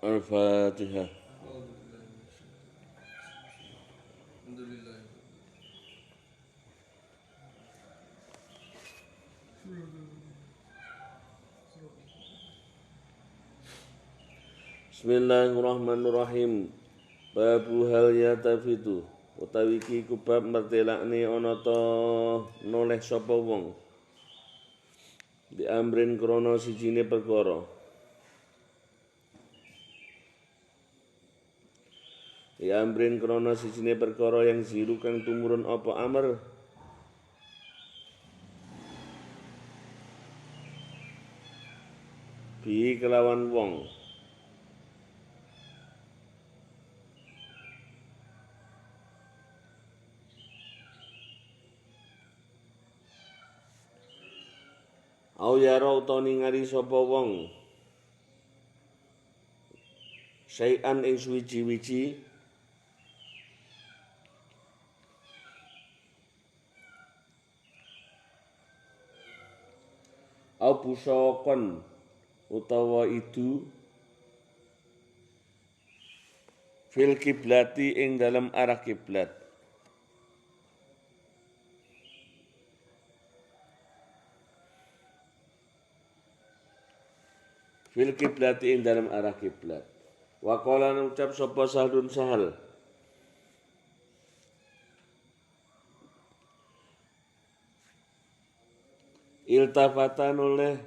Al-Fatihah. Bismillahirrahmanirrahim. Babu hal yatafitu utawi iki kubab mertelakne ana ta noleh sapa wong diamrin krana sijine perkara. Diamrin krana sijine perkara yang ziru kang tumurun apa amr bi kelawan wong. Au yara utawa ningali sapa wong syai'an ing suwiji-wiji au busakon utawa idu fil kiblati ing dalam arah kiblat. Fil kiblati ing dalam arah kiblat. Wa qala ucap sapa Sahlun Sahal. Iltafatan oleh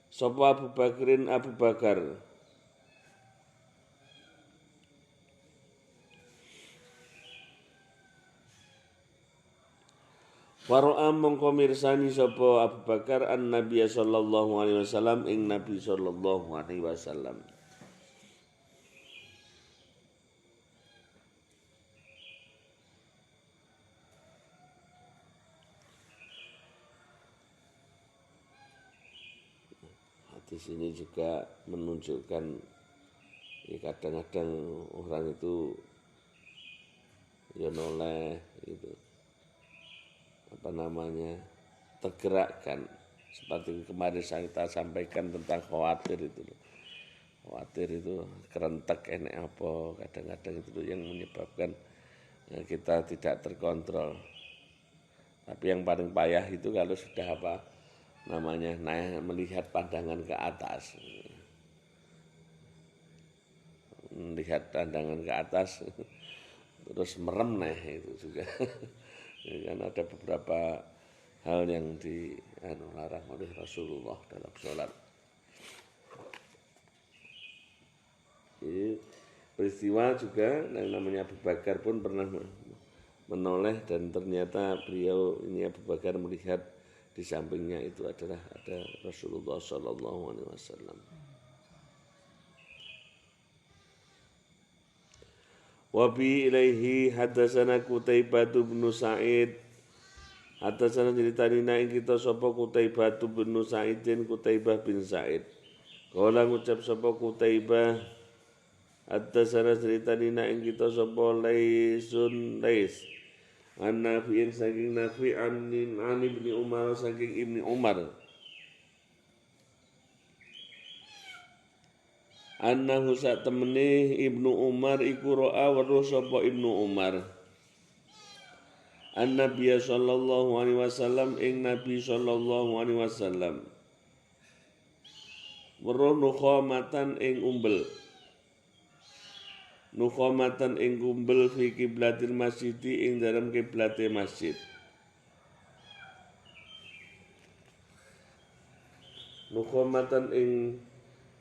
sapa Abu Bakrin Abu Bakar. Faro'am mongko mirsani sapa Abu Bakar an Nabi sallallahu alaihi wasallam ing Nabi sallallahu alaihi wasallam. Hadis ini juga menunjukkan ya kadang-kadang orang itu ya noleh gitu. Tergerakkan seperti kemarin kita sampaikan tentang khawatir itu. Khawatir itu kerentek enek apa kadang-kadang itu yang menyebabkan kita tidak terkontrol. Tapi yang paling payah itu kalau sudah melihat pandangan ke atas. Melihat pandangan ke atas terus merem itu juga. Kan ada beberapa hal yang dilarang oleh Rasulullah dalam sholat. Jadi peristiwa juga yang namanya Abu Bakar pun pernah menoleh dan ternyata beliau ini Abu Bakar melihat di sampingnya itu adalah ada Rasulullah Sallallahu Alaihi Wasallam. Wabi ilaihi hadatsana Qutaibah bin Sa'id. Hadatsana ceritanina ing kita sapa Qutaibah bin Sa'idin Qutaibah bin Sa'id. Kala ngucap sapa Qutaibah hadatsana ceritanina ing kita sapa Laisun Lais. An-Nafi'in saking Nafi' an Ibni Umar saking Ibni Umar. Annahu sak temene Ibnu Umar iku ra'a weruh sapa Ibnu Umar. An-Nabi sallallahu alaihi wasallam ing Nabi sallallahu alaihi wasallam. Weruh nukhamatan ing umbel. Nukhamatan ing umbel fi kiblatil masjid ing dalam kiblate masjid. Nukhamatan ing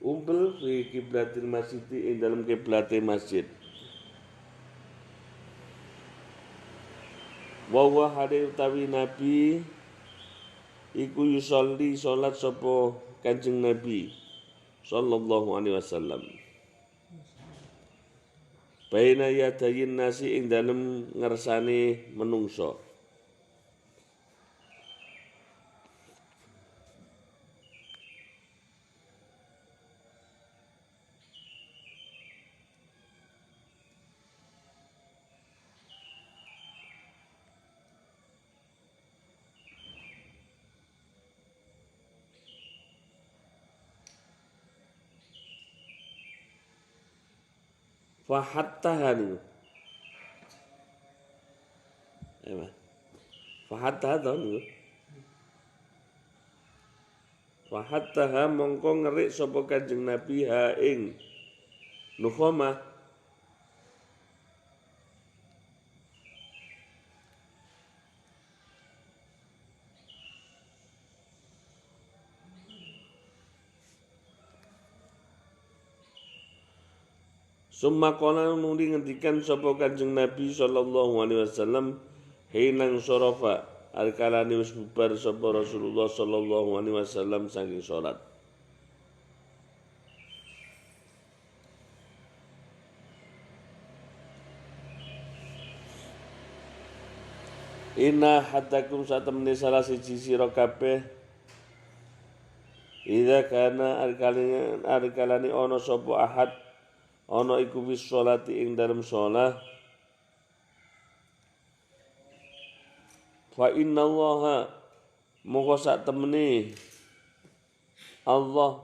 umbel fi kiblatil masjid ing dalam kiblate masjid. Wa wa hade utawi Nabi iku yusolli salat sapa Kanjeng Nabi sallallahu alaihi wasallam. Baina yadayin nasi ing dalem ngersane menungso. Fahattaha niku. Mas. Fahattaha to niku. Fahattaha mongko ngerik sapa Kanjeng Nabi ha ing Nukhamah. Summa qala nuli ngendikan sapa Kanjeng Nabi sallallahu alaihi wasallam hinang sorofa alkalane wis bubar sapa Rasulullah sallallahu alaihi wasallam saking salat. Inna hatakum satemene salah siji sira kabeh idza kana alkalane ana sapa ahad ana iku wis sholati ing dalem shalah fa innallaha moko sak temene Allah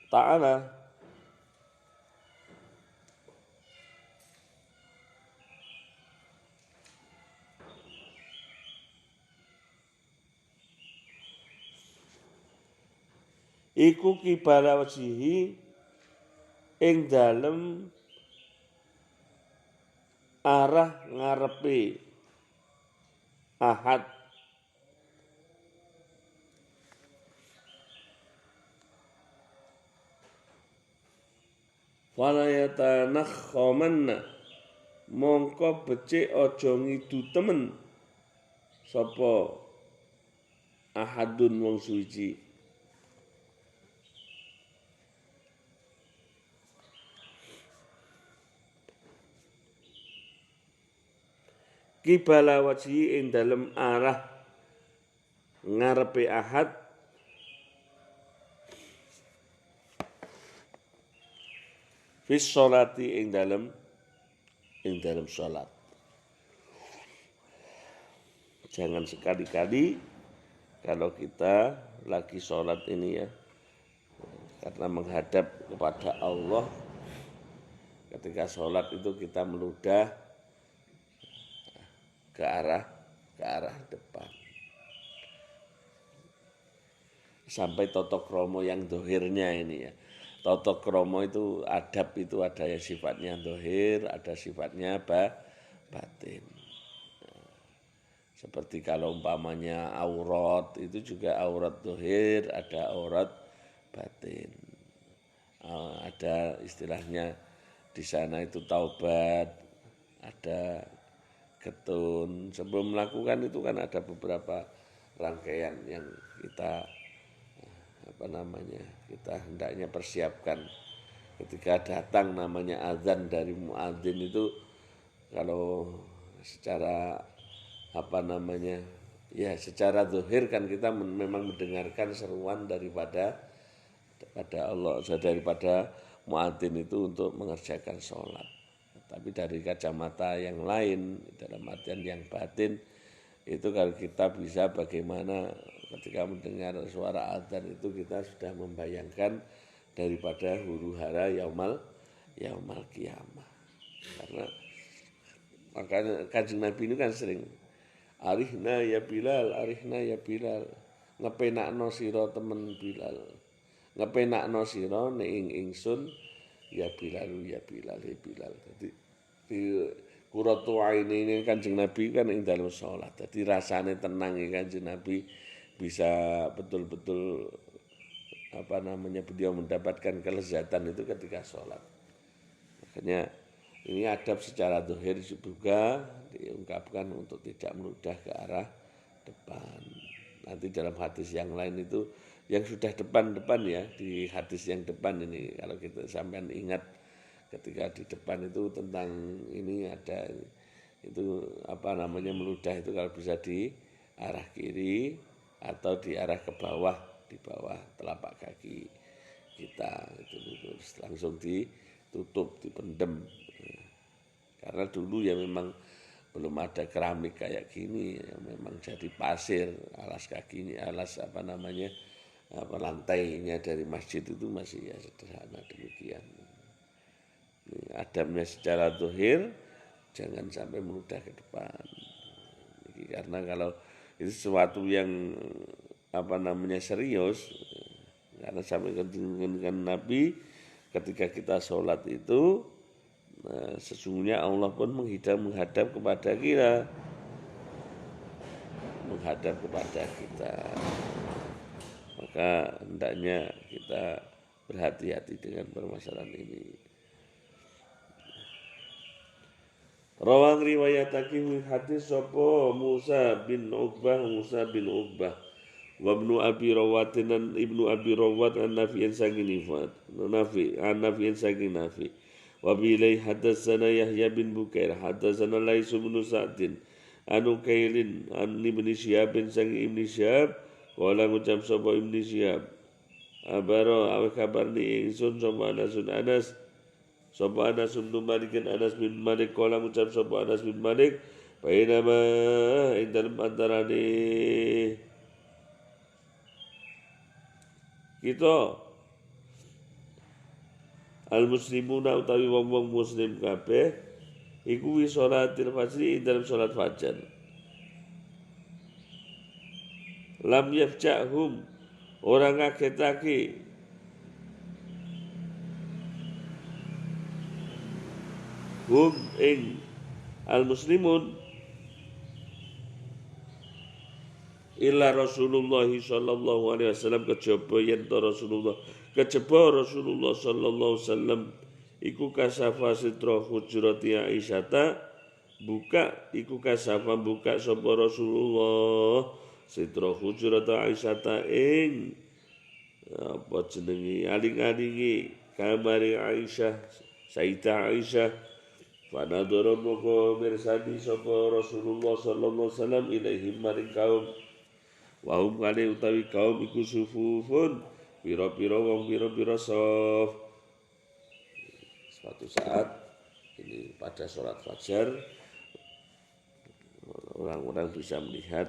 Ta'ala iku kibala wajhihi ing dalem arah ngarepe ahad wala yatanakhamanna mongko becik aja ngidu temen sapa ahadun wong suci. Kibala wajhi ing dalem arah ngarepe ahad fis sholati ing dalem salat. Jangan sekali-kali kalau kita lagi sholat ini ya, karena menghadap kepada Allah, ketika sholat itu kita meludah ke arah depan. Sampai totok kromo yang dohirnya ini ya. Totok kromo itu adab itu ada yang sifatnya dohir, ada sifatnya batin. Seperti kalau umpamanya aurat itu juga aurat dohir, ada aurat batin. Ada istilahnya di sana itu taubat, ada getun. Sebelum melakukan itu kan ada beberapa rangkaian yang kita kita hendaknya persiapkan. Ketika datang namanya azan dari muadzin itu, kalau secara secara zahir kan kita memang mendengarkan seruan daripada Allah, daripada muadzin itu untuk mengerjakan sholat. Tapi dari kacamata yang lain, dalam artian yang batin, itu kalau kita bisa bagaimana ketika mendengar suara adzan itu kita sudah membayangkan daripada huru hara yaumal qiyamah. Karena makanya Kanjeng Nabi ini kan sering arihna ya Bilal, ngepenakno sira temen Bilal, ngepenakno sira ning ingsun ya Bilal. Jadi di qurratu aini Kanjeng Nabi kan ing dalam salat. Jadi rasane tenang Kanjeng Nabi bisa betul-betul beliau mendapatkan kelezatan itu ketika sholat. Makanya ini adab secara zahir juga diungkapkan untuk tidak meludah ke arah depan. Nanti dalam hadis yang lain itu yang sudah depan-depan ya, di hadis yang depan ini kalau kita sampean ingat ketika di depan itu tentang ini ada itu meludah itu kalau bisa di arah kiri atau di arah ke bawah, di bawah telapak kaki kita itu langsung ditutup, dipendem. Karena dulu ya memang belum ada keramik kayak gini, ya memang jadi pasir, alas kakinya, lantainya dari masjid itu masih ya sederhana demikian. Adabnya secara zahir jangan sampai meludah ke depan. Karena kalau itu sesuatu yang serius, karena sampai dengan Nabi ketika kita sholat itu, sesungguhnya Allah pun menghadap kepada kita, maka hendaknya kita berhati-hati dengan permasalahan ini. Rawang riwayatake hadis sapa Musa bin Uqbah wa ibnu Abi Rawat dan ibnu Abi Rawat an Nafi'in saking Nafi wa bilai hadatsana Yahya bin Bukair hadatsana Lais bin Sa'din anu kailin an ibn Syihab bin saking Ibn Syihab wala ngucap sapa Ibn Syihab abaro awe kabar ni ingsun sapa Anas sapa Anas bin Malik kala ngucap sapa Anas bin Malik bainama ing dalem antarane kita al muslimuna utawi wong-wong muslim kabeh iku wi sholatil fajri ing dalem salat fajar lam yafja'hum orang ngagetake hum ing al muslimun illa Rasulullah sallallahu alaihi wasallam kejaba Rasulullah sallallahu alaihi wasallam iku kasafa sitra hujrati Aisyata buka sapa Rasulullah sitra hujrati Aisyata ing apa jenenge aling-alingi kamari Aisyah Sayyidah Aisyah fanadara moko mirsani sapa Rasulullah sallallahu alaihi wasallam ilaihim maring kaum wahum kali utawi kaum iku sufufun pira-pira wong pira-pira saf. Suatu saat ini pada sholat fajar orang-orang bisa melihat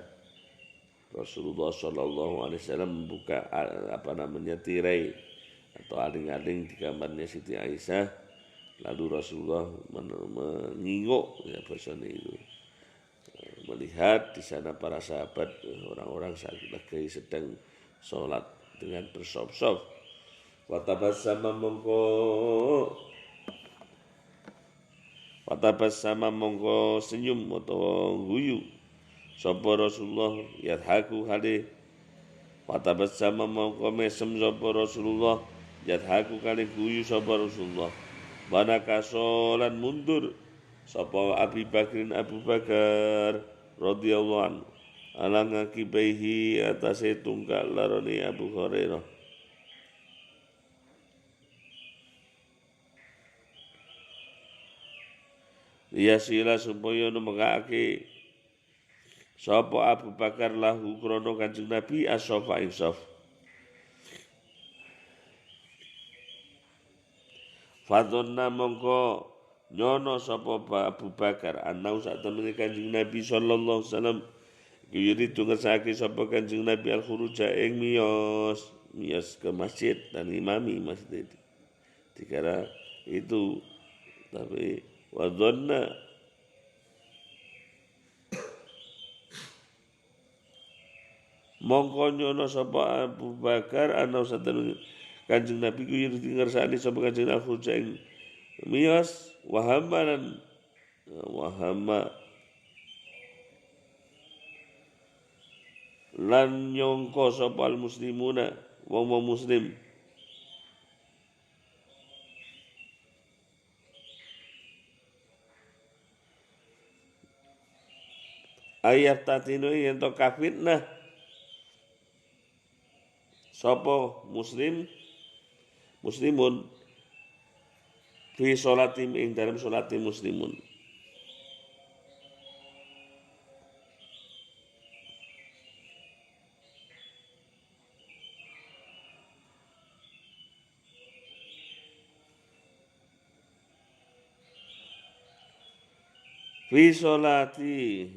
Rasulullah sallallahu alaihi wasallam membuka tirai atau aling-aling di kamarnya Siti Aisyah. Lalu Rasulullah mengingok ya bahasanya itu, melihat di sana para sahabat orang-orang lagi sedang sholat dengan bersop-sop. Watabassama mongko senyum atau guyu sapa Rasulullah yadhaku hale watabassama mongko mesem sapa Rasulullah yadhaku kali guyu sapa Rasulullah bana kasolan mundur sapa Abu Bakar radhiyallahu anhu ala ngakibaihi atase tunggal larone Abu Hurairah yasila supaya numekake sapa Abu Bakar lahu krana Kanjeng Nabi as-safa insaf fadonna mongko nyono sapa Abu Bakar anau sak temene Kanjeng Nabi sallallahu alaihi wasallam yuri tungersake sapa Kanjeng Nabi al-khuruja ing miyos ke masjid dan imami masjid dikira itu tapi wadonna mongko nyono sapa Abu Bakar anau sak temene Kanjeng Nabi ku yuri ngersani sapa Kanjeng al-khuruja ing miyos wahama lan nyongko sapa al-muslimuna wong muslim ayat tatino yen to kafitnah sapa muslimun fi sholatim ing dalam sholati muslimun fi sholatim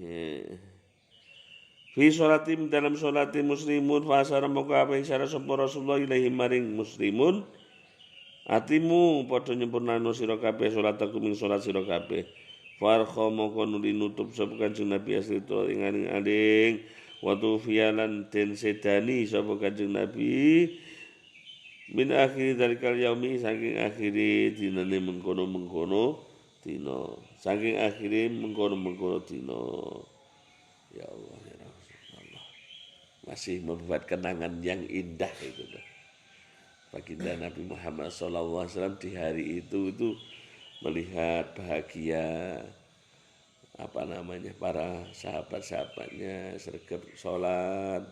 dalam sholati muslimun fa asara moko apa isyara sapa Rasulullah ilaihi maring muslimun atimu padha nyempurnano sira kabeh salatakum ing salat sira kabeh. Farqa mongko nuli nutup sapa Kanjeng Nabi asrita ing aling wa tufialan den sedani sapa Kanjeng Nabi min akhir dalikal yaumi saking akhiri dinane mengkono-mengkono dina. Saking akhiri mengkono-mengkono dina. Ya Allah ya Rasulullah. Masih membuat kenangan yang indah itu. Baginda Nabi Muhammad SAW di hari itu melihat bahagia para sahabat-sahabatnya sergap sholat,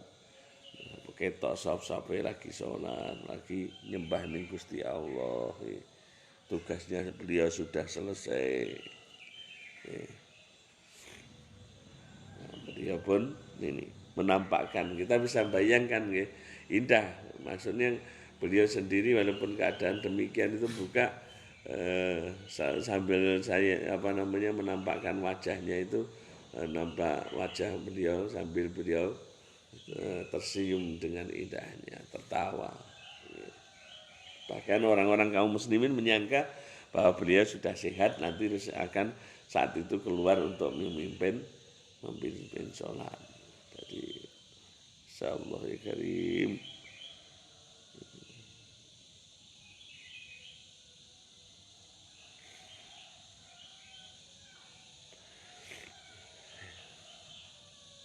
ketok sop-sope lagi sholat, lagi nyembah ning Gusti Allah. Tugasnya beliau sudah selesai. Beliau pun ini menampakkan, kita bisa bayangkan indah, maksudnya beliau sendiri walaupun keadaan demikian itu buka sambil saya menampakkan wajahnya itu, nampak wajah beliau sambil beliau tersenyum dengan indahnya, tertawa. Bahkan orang-orang kaum muslimin menyangka bahwa beliau sudah sehat, nanti akan saat itu keluar untuk memimpin sholat. Jadi insyaallah ya karim.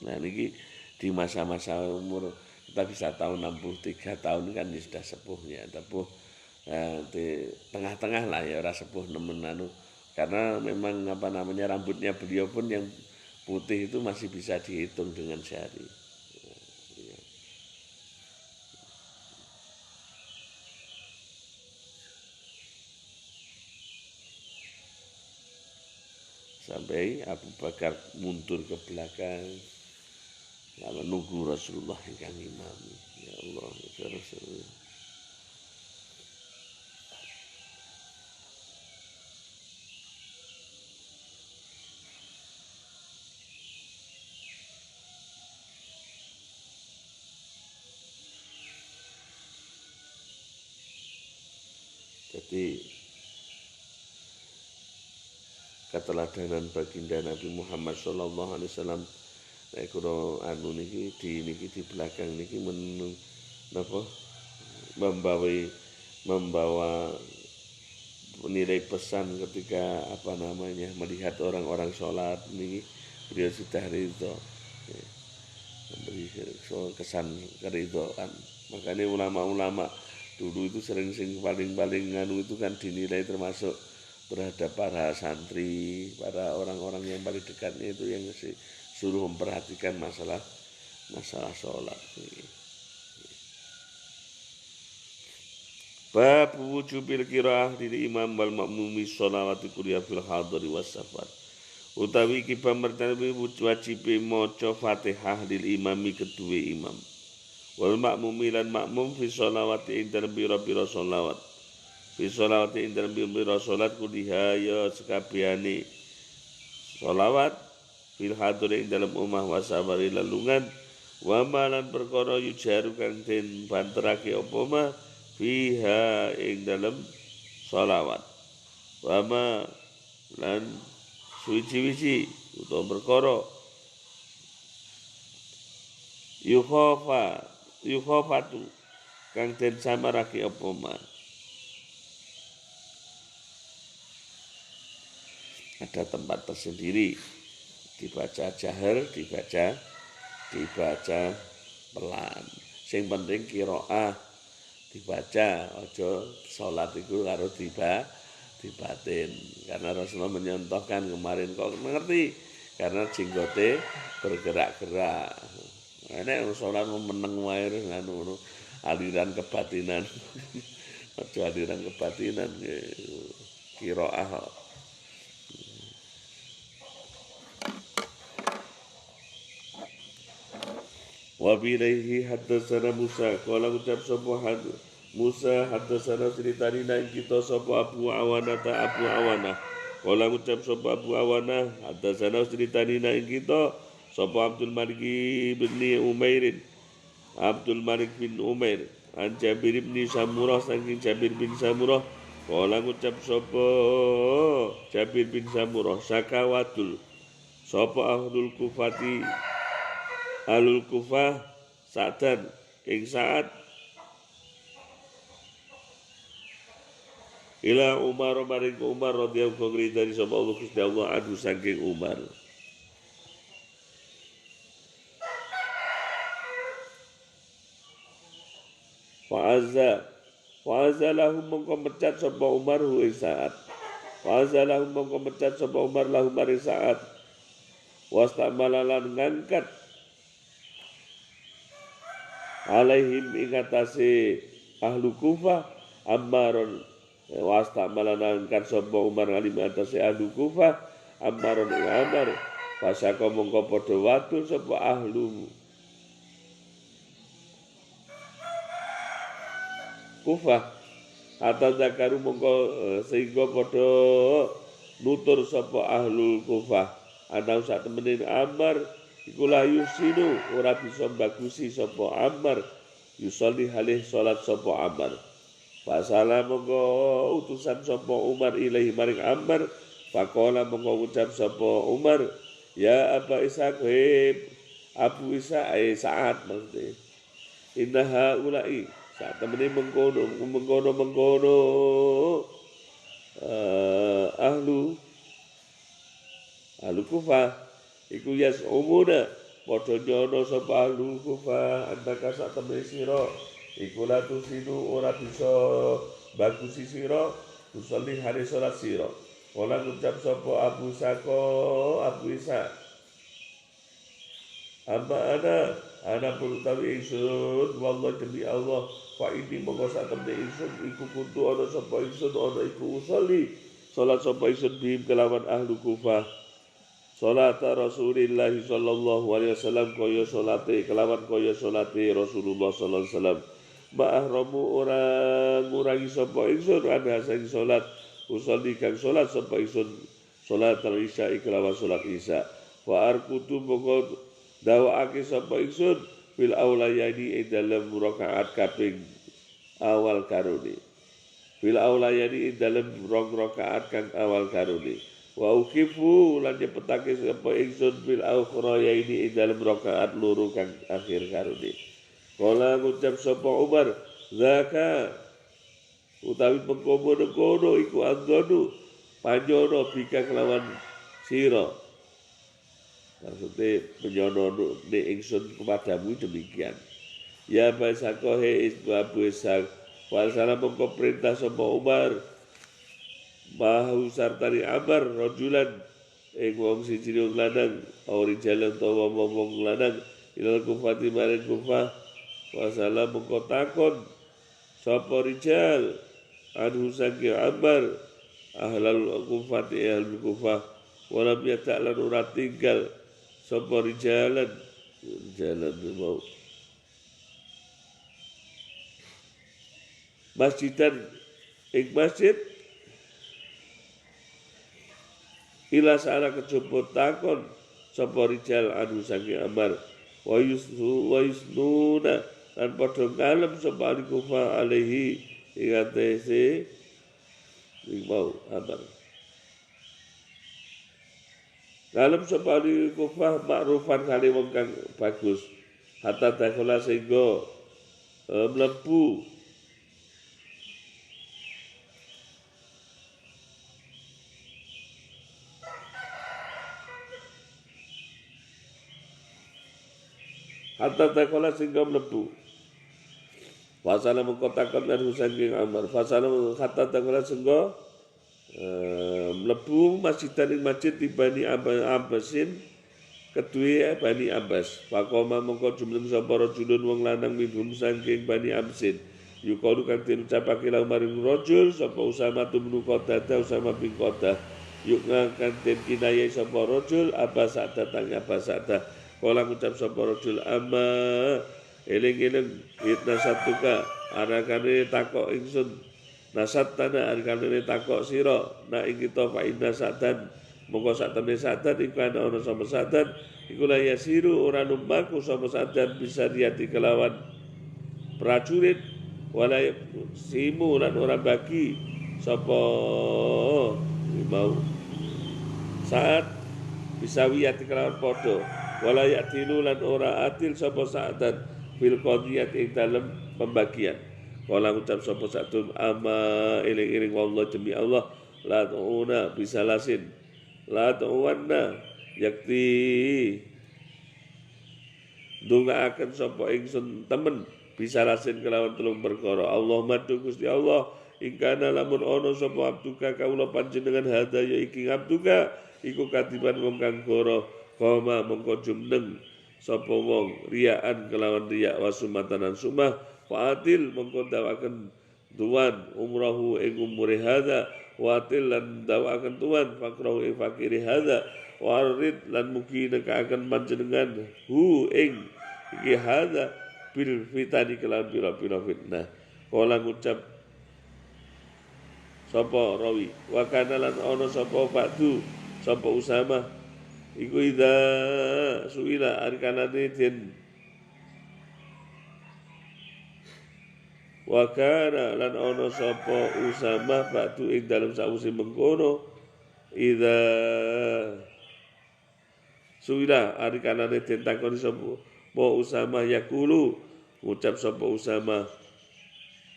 Nah ini di masa-masa umur kita bisa tahu 63 tahun kan ya sudah sepuh ya, di tengah-tengah lah ya, ora sepuh nemen karena memang rambutnya beliau pun yang putih itu masih bisa dihitung dengan jari. Sampai Abu Bakar mundur ke belakang menunggu Rasulullah yang imam. Ya Allah ya Rasulullah. Jadi keteladanan baginda Nabi Muhammad sallallahu alaihi wasallam nek kula niki di belakang niki membawa nilai pesan ketika melihat orang-orang sholat niki beliau sudah ridho, memberi kesan keridhaan. Makanya ulama-ulama dulu itu sering paling itu kan dinilai termasuk terhadap para santri, para orang-orang yang paling dekatnya itu yang suruh memperhatikan masalah sholat. Bab wujubil qiraah lil imam wal ma'mumi sholawati kuliah fil hadari was safar. Utawi iki pamertane wajib maca Fatihah lil imami kedue imam. Wal ma'mumi lan ma'mum fi sholawati ing dalem pira-pira sholawat. Fi sholawati ing dalem pira-pira sholat kuliah ya sekabehane sholawat fil hadari ing dalem omah wasafari lelungan wa malan perkara yujaru kang den banterake apa mah fiha ing dalem sholawat wa ma lan suci-suci utawa perkara yukhafatu kang den samarake apa mah. Ada tempat tersendiri, dibaca jahar, dibaca pelan. Sing penting qiraah dibaca, aja salat iku karo dibatin. Karena Rasulullah menyontohkan kemarin, kok mengerti? Karena jenggote bergerak-gerak. Nek salat meneng wae ngono aliran kebatinan. Aja aliran kebatinan qiraah. Wa bilaihi haddatsana Musa qala ucap sapa Musa haddatsana ceritani nang kita sapa Abu Awanah qala ucap sapa Abu Awanah haddatsana ceritani nang kita sapa Abdul Malik bin Umair an Jabir bin Samurah saking Jabir bin Samurah Kala ngucap sapa Jabir bin Samurah sakawatul sapa ahlul Kufah Sa'dan ing Sa'ad ila Umar maring Umar radhiyallahu anhu dari sapa Allah Gusti Allah adu saking Umar. Fa'azza lahum mongko mecat sapa Umar hu ing Sa'ad. Fa'azza lahum mongko mecat sapa Umar lahum maring Sa'ad. Wastamalalan ngangkat alaihim ing atase ahlu Kufah Ammaron wastamalalan ngangkat sapa Umar alim atase ahlu Kufah Ammaron ing Ammar. Pasaka mongko padha watu sapa ahlu Kufah atau zakaru mongko sehingga padha nutur sapa ahlul Kufah ana sak temenin Ammar iku la yusinu ora bisa bagusi sapa Ammar yusolli halih salat sapa Ammar. Fasala mongko utusan sapa Umar ilahi maring Ammar faqala mongko ucap sapa Umar ya Aba Ishaq Abu Ishaq Sa'ad maksudnya innaha ulai saat temene mengkono ahlu Kufah iku yas umuna padha nyono sapa ahlu Kufah antaka sak temene sira iku la tusinu ora bisa bagusi sira usolli hari salat sira ora ngucap sapa Abu Isa amma ana pun tawi ingsun wallah demi Allah fa ini mongko sak temne ingsun iku kudu ana sapa ingsun ana iku usolli salat sapa ingsun bihim kelawan ahlu Kufah salat Rasulillah sallallahu alaihi wasallam kaya salate kelawan kaya salate Rasulullah sallallahu alaihi wasallam ma'ahramu ora ngurangi sapa ingsun ana sing salat usolli kang salat sapa ingsun salat isya kelawan salat isya wa arkutu mongko dawaake sapa ingsun fil aulayani ing dalem rakaat kaping awal karone fil aulayani ing dalem rong rakaat kang awal karone wa ukifu lan nyepetake sapa ingsun fil akhrayaini ing dalem rakaat loro kang akhir karone kala ngucap sapa Umar zaka utawi pengkono iku anggonu panjono bika kelawan sira. Maksudnya penyono ni ingsun kepadamu demikian. Ya basakohe isbu Abu Ishaq. Walsana mengko perintah sapa Umar. Bahu sartani Ammar rojulan. Wong siji wong lanang. Auri jalan tawa wong lanang. Ilal kufati maring kufah. Wasala mengko takon. Sapa rijal. Anhu sangki Ammar. Ahlal kufati ahlul kufah. Walam yata'lan ura tinggal. Sapa jalan mau masjidan ing masjid ila sana kejuput takon sapa rijal anu saking Ammar wa yusnuna lan padha ngalem sapa Kufah alaihi ing atase ing mau Ammar dalam sepali Kufah makrufan kali wong kang bagus hatta dakhala sehingga mlebu Fasala mengkotakan dan saking Ammar fasala hatta dakhala sehingga mlebu masjidan ing masjid di Bani Abbasin kedue Bani Abbas faqoma mongko jumlah sapa rajulun wong lanang minhum saking Bani Abbasin yuqalu kang diucapake la maring rajul sapa Usama bin Qatadah yuk kang den kinayai sapa rajul Abbas datang Abbas kala ngucap sapa rajul amma eling-eling itna satuka arakane takok ingsun nasat tanah arkane takok sira nak kita fa inna sadan mongko sak temne sadan iku ana sapa sadan iku la yasiru ora numbaku sapa sadan bisa diati kelawan prajurit wala simu lan ora bagi sapa mau saat bisawiyat kelawan padha wala yatilu lan ora atil sapa sa'atan fil qadiyat ing dalem pembagian kala ngucap sapa satun ama iling-iling wallah demi Allah la tuuna bisalasin la tuwanna yakti ndongaaken sapa ingsun temen bisalasin kelawan telung perkara Allah madu Gusti Allah ingkana lamun ana sapa abduka kawula panjenengan hadaya iki abduka iku katiban wong kang goro koma mengko jumneng sapa wong riyaan kelawan riya wasumatanan sumah faatil mengko dawaken tuan umrahu ing umure hadza watil lan dawaken tuan fakrahu ing fakiri hadza warid lan mugi nekaken panjenengan hu ing iki hadza bil fitani kelawan pira-pira fitnah kala ngucap sapa rawi wa kana lan ana sapa ba'du sapa Usama iku ida suila arkanane den wa kana lan ana sapa Usama ba'du ing dalem sawise mengkono ida suila arkanane den takoni sapa Usama yakulu ngucap sapa Usama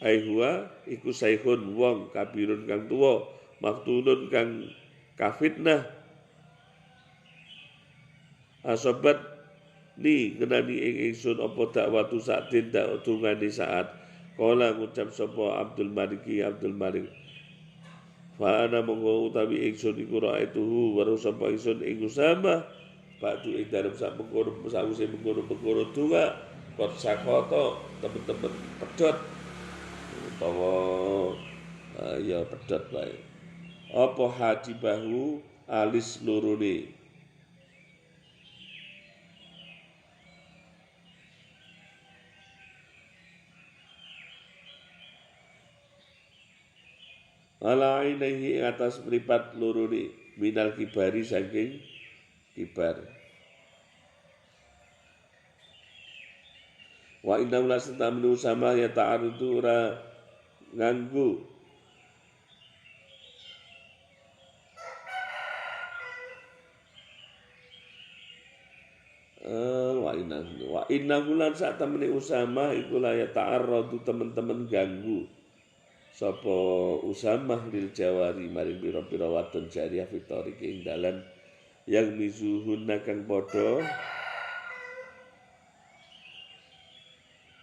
ai huwa iku saihun wong kabirun kang tuwa maftunun kang kafitnah asobat ni ngenani ing ingsun apa dakwatu sa'din dungane saat kala ngucap sapa Abdul Malik fa ana monggo utawi ingsun iku raituhu weruh sapa ingsun ing Usama ba'du ing dalem sak mengkono sawise mengkono donga kot sakoto temen-temen pedhot utawa ya pedhot wae apa hajibahu alis lurune ala inahi atas mripat lurune minal kibari saking kibar wa inna la satamnu sama ya ta'arudu ra nganggu wa inna lan sak temene Usama iku la ya ta'arradu temen-temen ganggu sapa Usama lil jawari maring pira-pira wadon jariah fitori ing dalan yang mizuhunna kang padha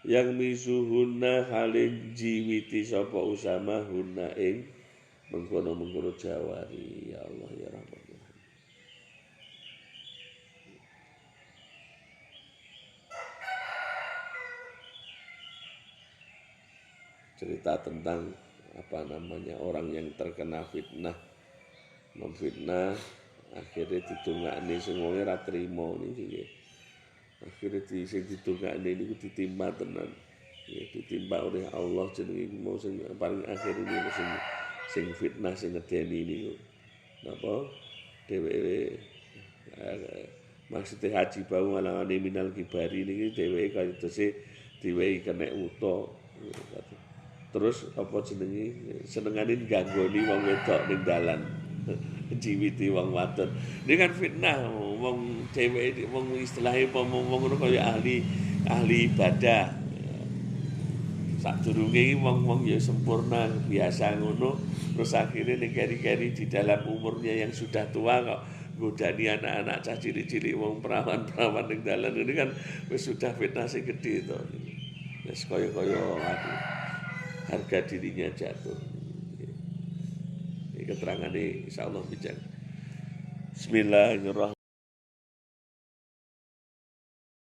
yang misuhunna halin jiwiti sapa Usama hunna ing mengkono-mengkono jawari ya Allah ya Rahman cerita tentang orang yang terkena fitnah memfitnah akhirnya ditungakne sing wonge ra trima niki akhirnya sing ditungakne niku ditimpa tenan ya ditimpa oleh Allah jenenge mau sing paling akhir ini sing fitnah sing ngedeni niku napa dheweke maksudnya haji bau ngalane minal kibari niki dheweke kaya dese diwehi kenek uta terus apa jenenge senengane ganggoni wong wedok ning dalan jiwiti wong wadon ini kan fitnah wong cewek wong istilahé wong ngono kaya ahli ibadah sadurunge wong ya sempurna biasa ngono terus akhirnya ning keri-keri di dalam umurnya yang sudah tua kok godani anak-anak cah cilik-cilik wong perawan-perawan ning dalan ini kan wis sudah fitnah sing gedhe to wis kaya-kaya harga dirinya jatuh. Ini keterangan ini insyaallah bijak. Bismillahirrahmanirrahim.